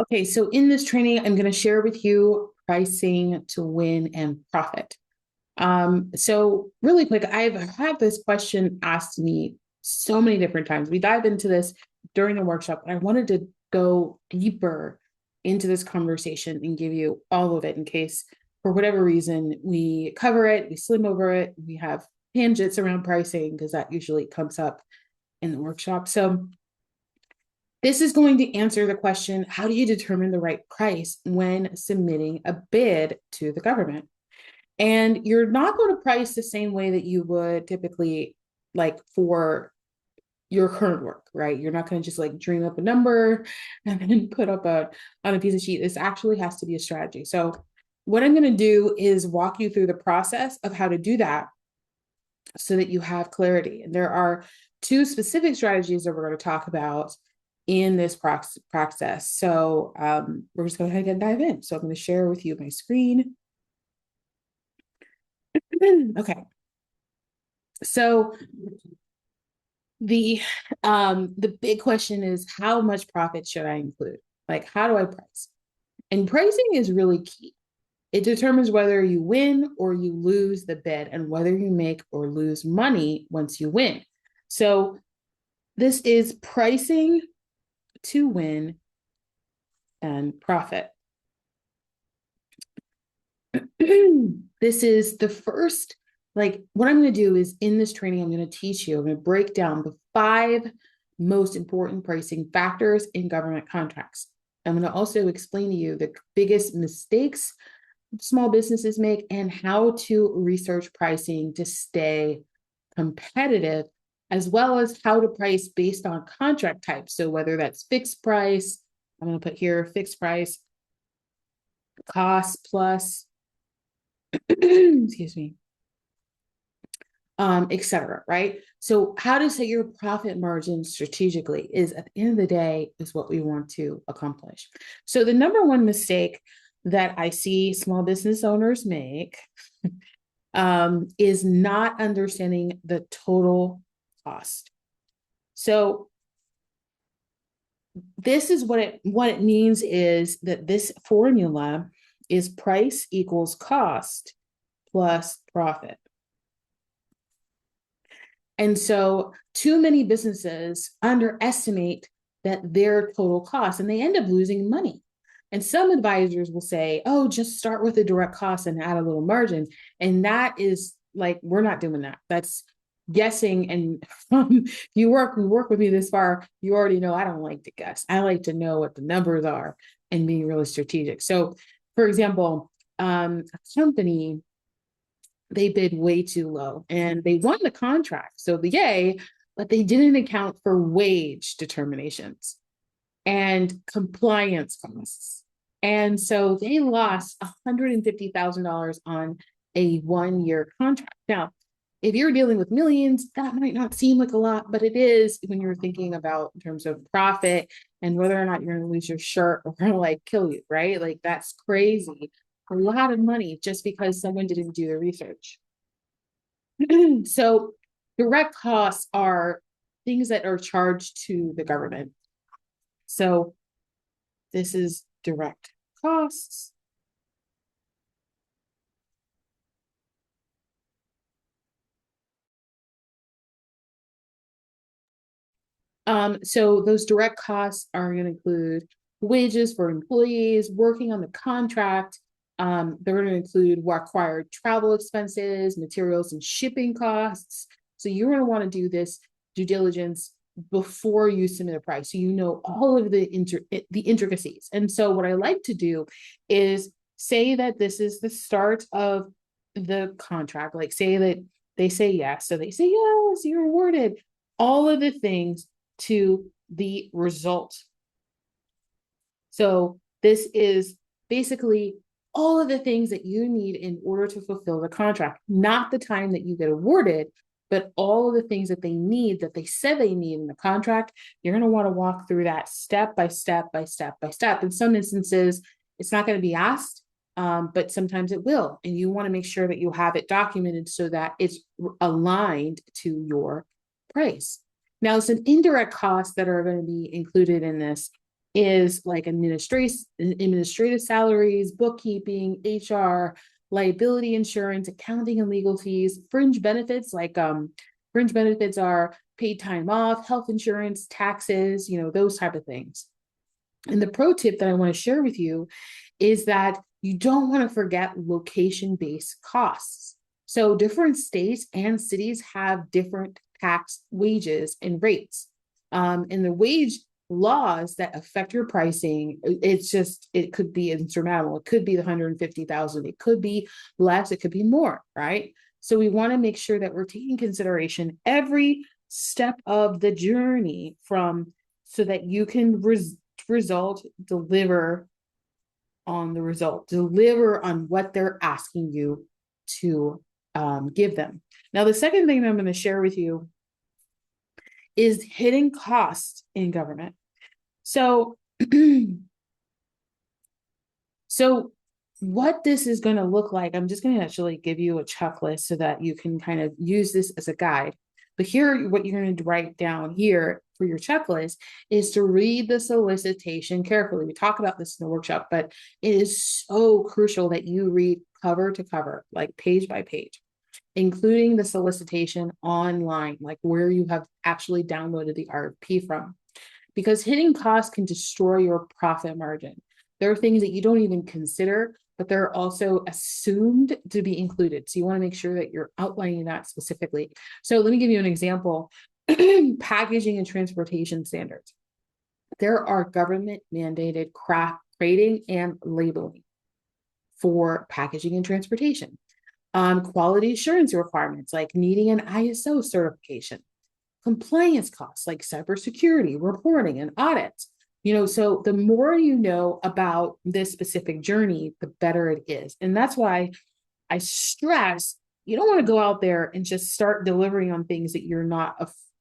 Okay, so in this training, I'm going to share with you pricing to win and profit. So really quick, I've had this question asked to me so many different times. We dive into this during the workshop, but I wanted to go deeper into this conversation and give you all of it in case, for whatever reason, we cover it, we slim over it, we have tangents around pricing because that usually comes up in the workshop. So this is going to answer the question, how do you determine the right price when submitting a bid to the government? And you're not going to price the same way that you would typically like for your current work, right? You're not going to just like dream up a number and then put up on a piece of sheet. This actually has to be a strategy. So what I'm going to do is walk you through the process of how to do that so that you have clarity. And there are two specific strategies that we're going to talk about in this process. So we're just going to go ahead and dive in. So I'm going to share with you my screen. Okay. So the big question is, how much profit should I include? Like, how do I price? And pricing is really key. It determines whether you win or you lose the bid and whether you make or lose money once you win. So this is pricing to win and profit. This is the first, like what I'm going to do is in this training, I'm going to teach you, I'm going to break down the 5 most important pricing factors in government contracts. I'm going to also explain to you the biggest mistakes small businesses make and how to research pricing to stay competitive, as well as how to price based on contract type. So whether that's fixed price, I'm going to put here fixed price, cost plus, excuse me, etc. Right? So how to set your profit margin strategically is at the end of the day is what we want to accomplish. So the number one mistake that I see small business owners make is not understanding the total cost. So this is what it means is that this formula is price equals cost plus profit. And so too many businesses underestimate that their total cost and they end up losing money. And some advisors will say, oh, just start with the direct cost and add a little margin. And that is like, we're not doing that. That's guessing. And if you work with me this far, you already know I don't like to guess. I like to know what the numbers are and be really strategic. So for example, a company, they bid way too low and they won the contract. So the yay, but they didn't account for wage determinations and compliance costs. And so they lost $150,000 on a 1-year contract. Now, if you're dealing with millions, that might not seem like a lot, but it is when you're thinking about in terms of profit and whether or not you're going to lose your shirt or going to like kill you, right? Like that's crazy. A lot of money just because someone didn't do the research. So direct costs are things that are charged to the government. So this is direct costs. So those direct costs are going to include wages for employees working on the contract. They're going to include required travel expenses, materials and shipping costs. So you're going to want to do this due diligence before you submit a price, so you know all of the intricacies. And so what I like to do is say that this is the start of the contract. Like say that they say yes, so they say yes, you're awarded. All of the things to the result. So this is basically all of the things that you need in order to fulfill the contract, not the time that you get awarded, but all of the things that they need that they said they need in the contract. You're going to want to walk through that step by step by step by step. In some instances, it's not going to be asked, but sometimes it will. And you want to make sure that you have it documented so that it's aligned to your price. Now, some indirect costs that are going to be included in this is like administrative salaries, bookkeeping, HR, liability insurance, accounting and legal fees, fringe benefits fringe benefits are paid time off, health insurance, taxes, those type of things. And the pro tip that I want to share with you is that you don't want to forget location-based costs. So different states and cities have different tax wages and rates. And the wage laws that affect your pricing, it could be insurmountable. It could be the 150,000. It could be less. It could be more, right? So we want to make sure that we're taking consideration every step of the journey so that you can deliver on what they're asking you to give them. Now, the second thing that I'm going to share with you is hidden costs in government. So, what this is going to look like, I'm just going to actually give you a checklist so that you can kind of use this as a guide. But here, what you're going to write down here for your checklist is to read the solicitation carefully. We talk about this in the workshop, but it is so crucial that you read cover to cover, like page by page, including the solicitation online, like where you have actually downloaded the RFP from. Because hidden costs can destroy your profit margin. There are things that you don't even consider, but they're also assumed to be included. So you want to make sure that you're outlining that specifically. So let me give you an example. Packaging and transportation standards. There are government mandated crating and labeling for packaging and transportation. Quality assurance requirements like needing an ISO certification. Compliance costs like cybersecurity, reporting, and audits. So the more you know about this specific journey, the better it is. And that's why I stress you don't want to go out there and just start delivering on things that you're not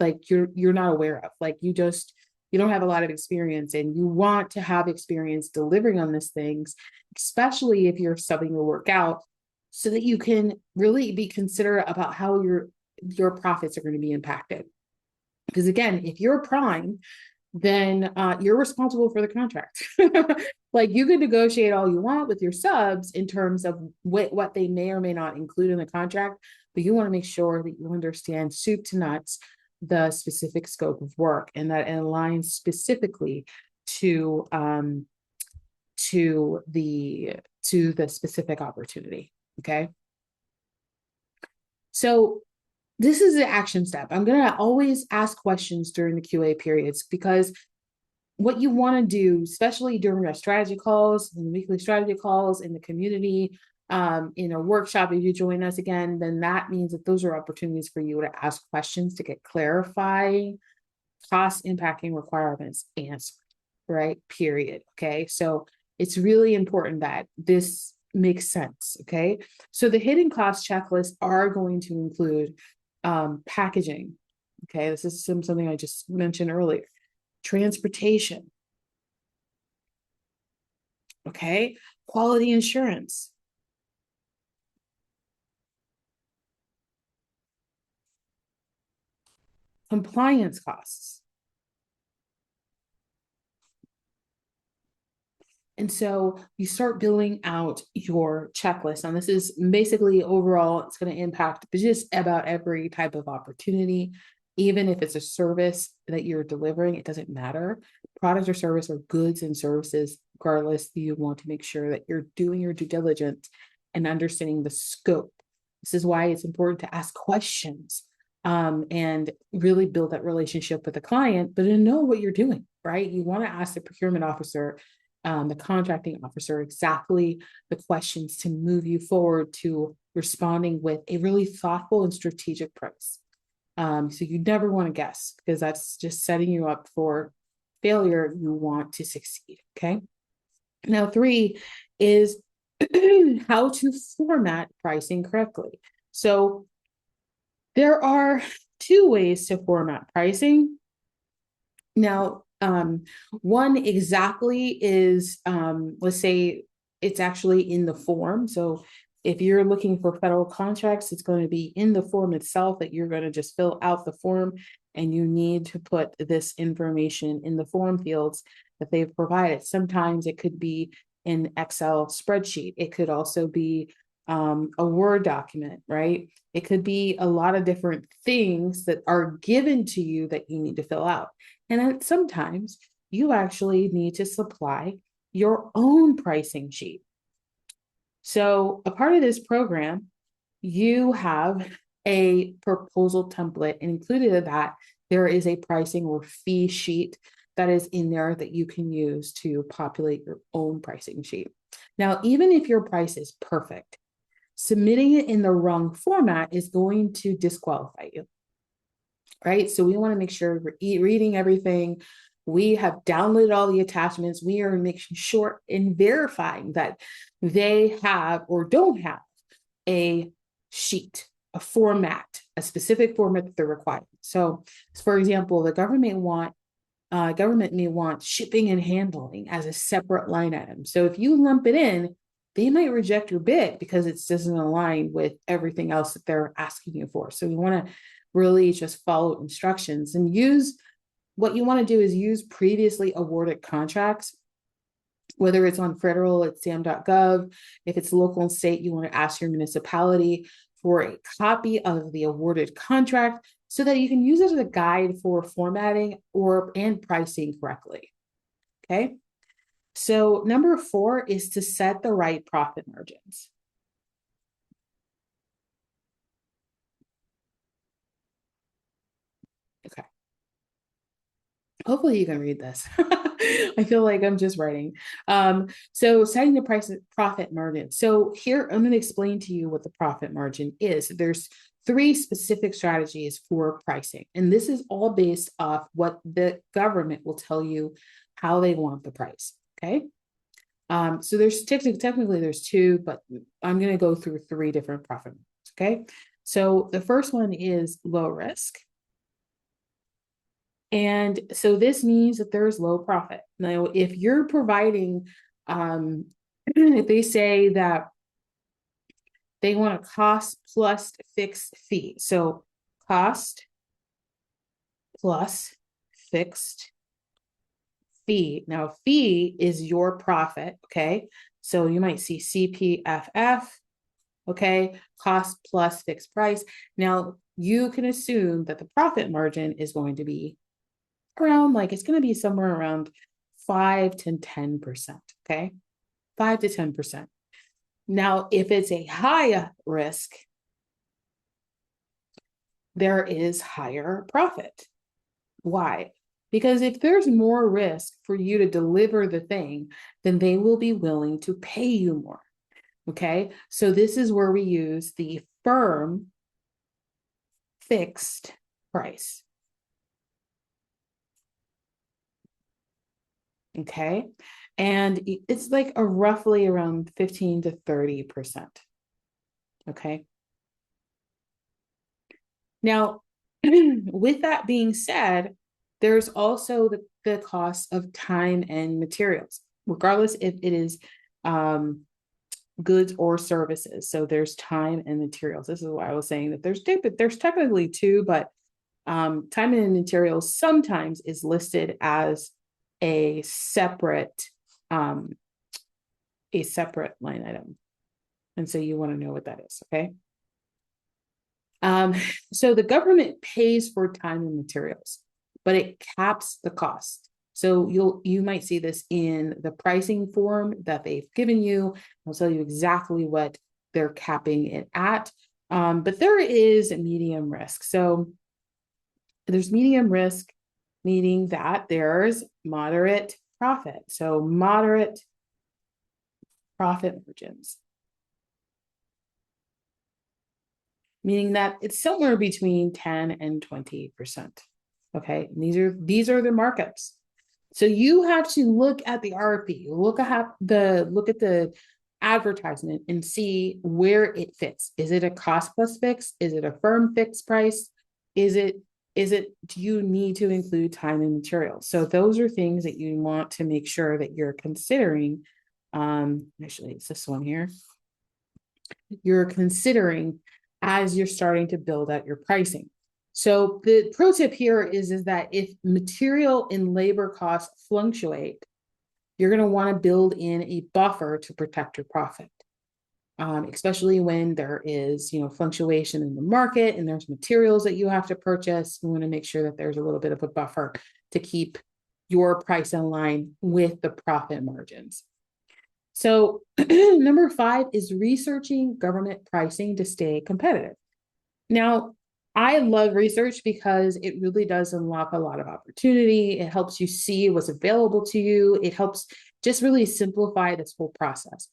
aware of. Like you don't have a lot of experience, and you want to have experience delivering on these things, especially if you're subbing your work out, so that you can really be considerate about how your profits are going to be impacted. Because again, if you're prime, then you're responsible for the contract. Like you can negotiate all you want with your subs in terms of what they may or may not include in the contract, but you want to make sure that you understand soup to nuts the specific scope of work, and that it aligns specifically to the specific opportunity. Okay. So this is the action step. I'm going to always ask questions during the QA periods, because what you want to do, especially during our strategy calls and weekly strategy calls in the community, in a workshop, if you join us again, then that means that those are opportunities for you to ask questions to get clarifying cost impacting requirements answered, right? Period. Okay. So it's really important that this makes sense. Okay. So the hidden cost checklists are going to include packaging. Okay. This is something I just mentioned earlier. Transportation. Okay. Quality insurance. Compliance costs. And so you start building out your checklist. And this is basically overall, it's going to impact just about every type of opportunity. Even if it's a service that you're delivering, it doesn't matter. Product or service or goods and services, regardless, you want to make sure that you're doing your due diligence and understanding the scope. This is why it's important to ask questions and really build that relationship with the client, but to know what you're doing, right? You want to ask the procurement officer, the contracting officer, exactly the questions to move you forward to responding with a really thoughtful and strategic price. So you never want to guess, because that's just setting you up for failure. You want to succeed. Okay. Now, 3 is how to format pricing correctly. So there are 2 ways to format pricing. Now, one exactly is, let's say it's actually in the form. So if you're looking for federal contracts, it's going to be in the form itself that you're going to just fill out the form and you need to put this information in the form fields that they've provided. Sometimes it could be an Excel spreadsheet. It could also be a Word document, right? It could be a lot of different things that are given to you that you need to fill out. And sometimes you actually need to supply your own pricing sheet. So a part of this program, you have a proposal template, and included in that, there is a pricing or fee sheet that is in there that you can use to populate your own pricing sheet. Now, even if your price is perfect, submitting it in the wrong format is going to disqualify you, right? So we want to make sure we're reading everything. We have downloaded all the attachments. We are making sure and verifying that they have or don't have a sheet, a format, a specific format that they're requiring. So, for example, the government may want shipping and handling as a separate line item. So if you lump it in, they might reject your bid because it doesn't align with everything else that they're asking you for. So you want to really just follow instructions and use what you want to do is use previously awarded contracts, whether it's on federal at sam.gov. If it's local and state, you want to ask your municipality for a copy of the awarded contract so that you can use it as a guide for formatting and pricing correctly. Okay. So number 4 is to set the right profit margins. Okay. Hopefully you can read this. I feel like I'm just writing. So setting the profit margin. So here I'm going to explain to you what the profit margin is. There's 3 specific strategies for pricing, and this is all based off what the government will tell you how they want the price. Okay. So there's technically there's 2, but I'm going to go through 3 different profit margins. Okay. So the first one is low risk. And so this means that there's low profit. Now, if you're providing, if they say that they want a cost plus fixed fee. So cost plus fixed fee. Now, fee is your profit. Okay. So you might see CPFF. Okay. Cost plus fixed price. Now, you can assume that the profit margin is going to be around, like, it's going to be somewhere around 5 to 10%. Okay. 5 to 10%. Now, if it's a high risk, there is higher profit. Why? Because if there's more risk for you to deliver the thing, then they will be willing to pay you more. Okay. So this is where we use the firm fixed price. Okay. And it's like a roughly around 15 to 30%. Okay. Now, with that being said, there's also the cost of time and materials, regardless if it is goods or services. So there's time and materials. This is why I was saying that there's technically 2, but time and materials sometimes is listed as a separate line item. And so you want to know what that is, okay? So the government pays for time and materials, but it caps the cost. So you might see this in the pricing form that they've given you. I'll tell you exactly what they're capping it at. But there is a medium risk. So there's medium risk, meaning that there's moderate profit. So moderate profit margins, meaning that it's somewhere between 10 and 20%. Okay, and these are the markups. So you have to look at the RFP, look at the advertisement and see where it fits. Is it a cost plus fix? Is it a firm fixed price? Do you need to include time and materials? So those are things that you want to make sure that you're considering. Actually, it's this one here. You're considering as you're starting to build out your pricing. So the pro tip here is that if material and labor costs fluctuate, you're going to want to build in a buffer to protect your profit. Especially when there is, fluctuation in the market and there's materials that you have to purchase. You want to make sure that there's a little bit of a buffer to keep your price in line with the profit margins. So number 5 is researching government pricing to stay competitive. Now, I love research because it really does unlock a lot of opportunity. It helps you see what's available to you. It helps just really simplify this whole process.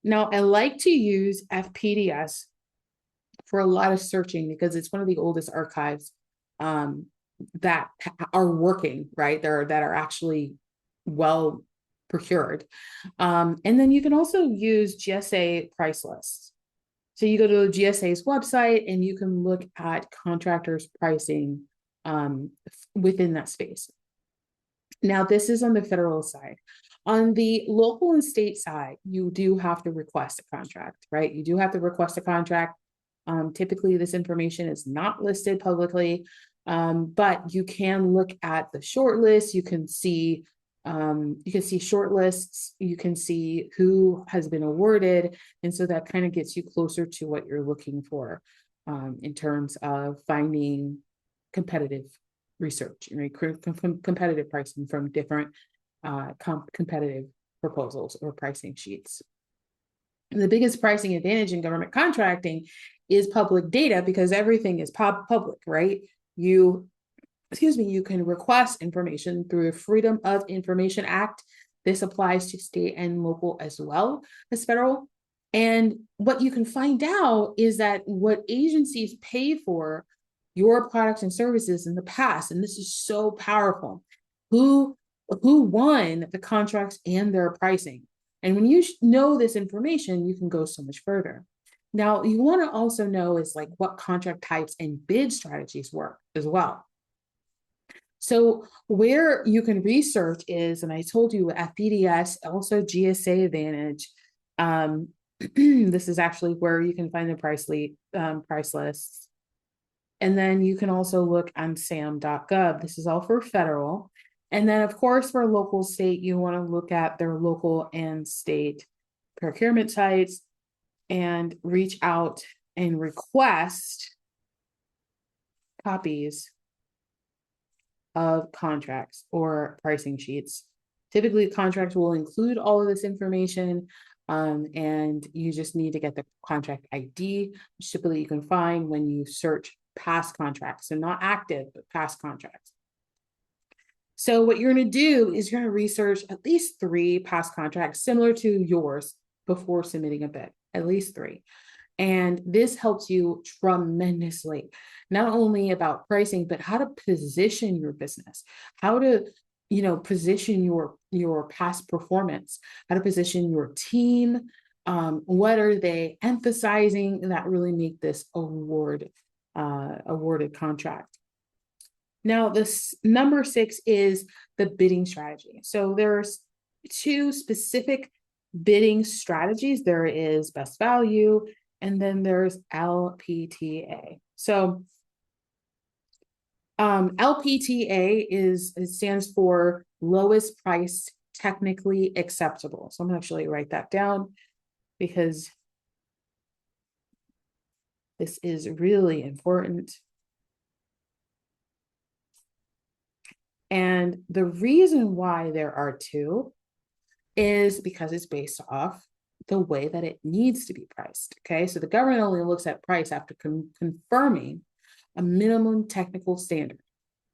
Now, I like to use FPDS for a lot of searching because it's one of the oldest archives that are working, right? That are actually well procured. And then you can also use GSA price lists. So you go to GSA's website and you can look at contractors' pricing within that space. Now, this is on the federal side. On the local and state side, you do have to request a contract, right? You do have to request a contract. Typically, this information is not listed publicly, but you can look at the short list. You can see short lists. You can see who has been awarded, and so that kind of gets you closer to what you're looking for in terms of finding competitive research, right? Competitive pricing from different competitive proposals or pricing sheets. And the biggest pricing advantage in government contracting is public data because everything is public, right? You can request information through the Freedom of Information Act. This applies to state and local as well as federal. And what you can find out is that what agencies pay for your products and services in the past, and this is so powerful, who won the contracts and their pricing. And when you know this information, you can go so much further. Now, you want to also know is like what contract types and bid strategies work as well. So where you can research is, and I told you FPDS, also GSA Advantage. This is actually where you can find the price lists. And then you can also look on sam.gov. This is all for federal. And then, of course, for local state, you want to look at their local and state procurement sites and reach out and request copies of contracts or pricing sheets. Typically, contracts will include all of this information, and you just need to get the contract ID, which typically you can find when you search past contracts. So not active, but past contracts. So what you're going to do is you're going to research at least 3 past contracts similar to yours before submitting a bid, at least 3. And this helps you tremendously, not only about pricing, but how to position your business, how to, position your past performance, how to position your team. What are they emphasizing that really make this awarded contract? Now, this number 6 is the bidding strategy. So there's 2 specific bidding strategies. There is best value, and then there's LPTA. So LPTA it stands for lowest price technically acceptable. So I'm going to actually write that down because this is really important. And the reason why there are 2 is because it's based off the way that it needs to be priced. Okay, so the government only looks at price after confirming a minimum technical standard.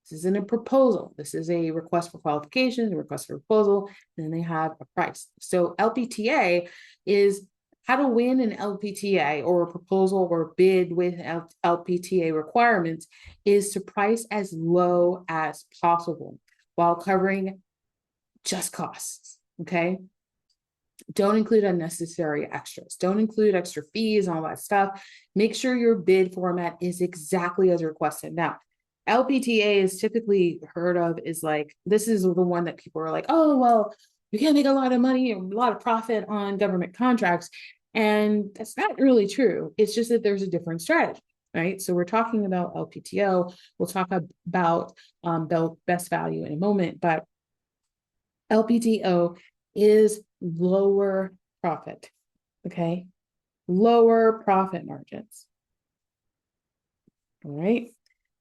This isn't a proposal. This is a request for qualifications, a request for proposal, and then they have a price. So LPTA is how to win an LPTA or a proposal or bid with LPTA requirements is to price as low as possible while covering just costs, okay? Don't include unnecessary extras. Don't include extra fees and all that stuff. Make sure your bid format is exactly as requested. Now, LPTA is typically heard of is like, this is the one that people are like, oh, well, you can't make a lot of money or a lot of profit on government contracts. And that's not really true. It's just that there's a different strategy. right? So we're talking about LPTO. We'll talk about best value in a moment, but LPTO is lower profit, okay? Lower profit margins. All right.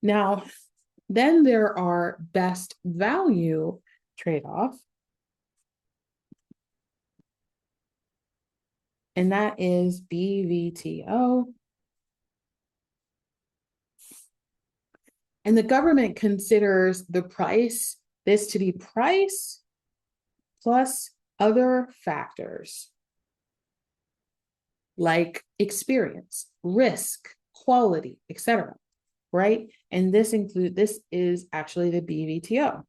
Now, then there are best value trade-off. And that is BVTO. And the government considers this to be price plus other factors like experience, risk, quality, etc. Right? And this is actually the BVTO.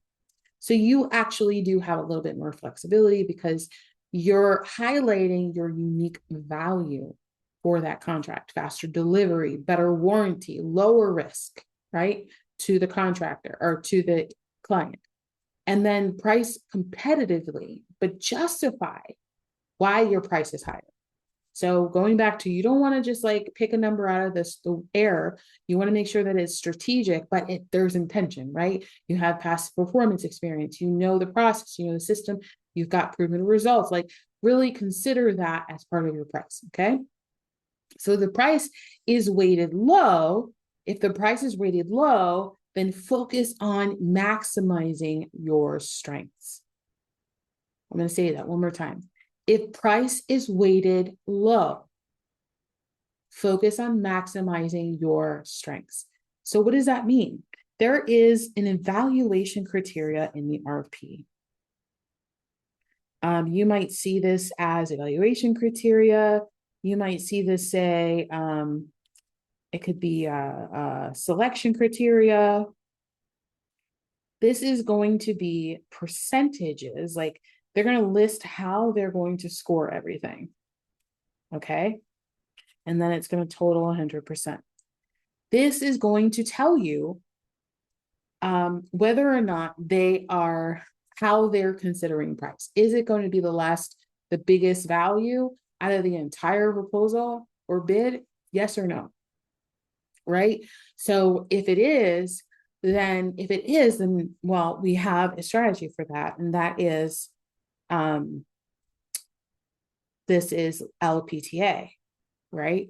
So you actually do have a little bit more flexibility because you're highlighting your unique value for that contract: faster delivery, better warranty, lower risk, right? To the contractor or to the client. And then price competitively, but justify why your price is higher. So going back to, you don't want to just like pick a number out of the air. You want to make sure that it's strategic, but there's intention, right? You have past performance experience, you know the process, you know the system, you've got proven results. Like really consider that as part of your price, okay? So the price is weighted low. If the price is weighted low, then focus on maximizing your strengths. I'm going to say that one more time. If price is weighted low, focus on maximizing your strengths. So what does that mean? There is an evaluation criteria in the RFP. You might see this as evaluation criteria. You might see this say, it could be a selection criteria. This is going to be percentages, like they're going to list how they're going to score everything. Okay. And then it's going to total 100%. This is going to tell you whether or not how they're considering price. Is it going to be the biggest value out of the entire proposal or bid? Yes or no? Right? So if it is, then well, we have a strategy for that. And that is, this is LPTA, right?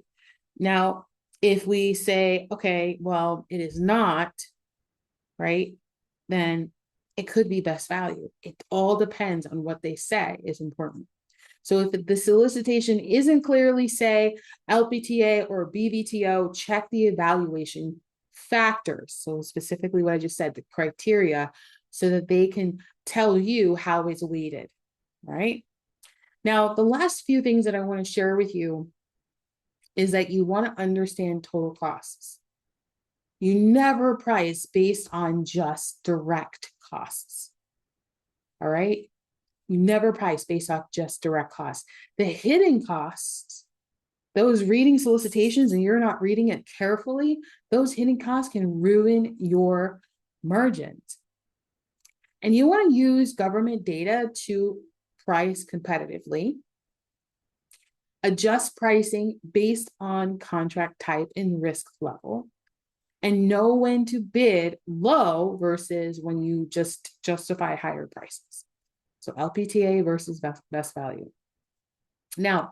Now, if we say, okay, well, it is not, right, then it could be best value. It all depends on what they say is important. So if the solicitation isn't clearly say LPTA or BVTO, check the evaluation factors. So specifically what I just said, the criteria, so that they can tell you how it's weighted, right? Now, the last few things that I want to share with you is that you want to understand total costs. You never price based on just direct costs. All right? You never price based off just direct costs. The hidden costs, those reading solicitations and you're not reading it carefully, those hidden costs can ruin your margins. And you want to use government data to price competitively. Adjust pricing based on contract type and risk level, and know when to bid low versus when you just justify higher prices. So LPTA versus best value. Now,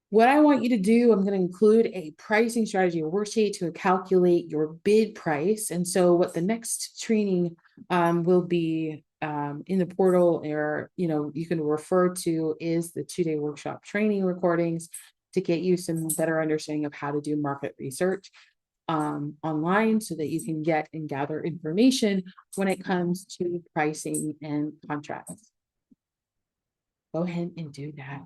what I want you to do, I'm going to include a pricing strategy worksheet to calculate your bid price. And so what the next training will be in the portal, or you can refer to, is the 2-day workshop training recordings to get you some better understanding of how to do market research online, so that you can get and gather information when it comes to pricing and contracts. Go ahead and do that.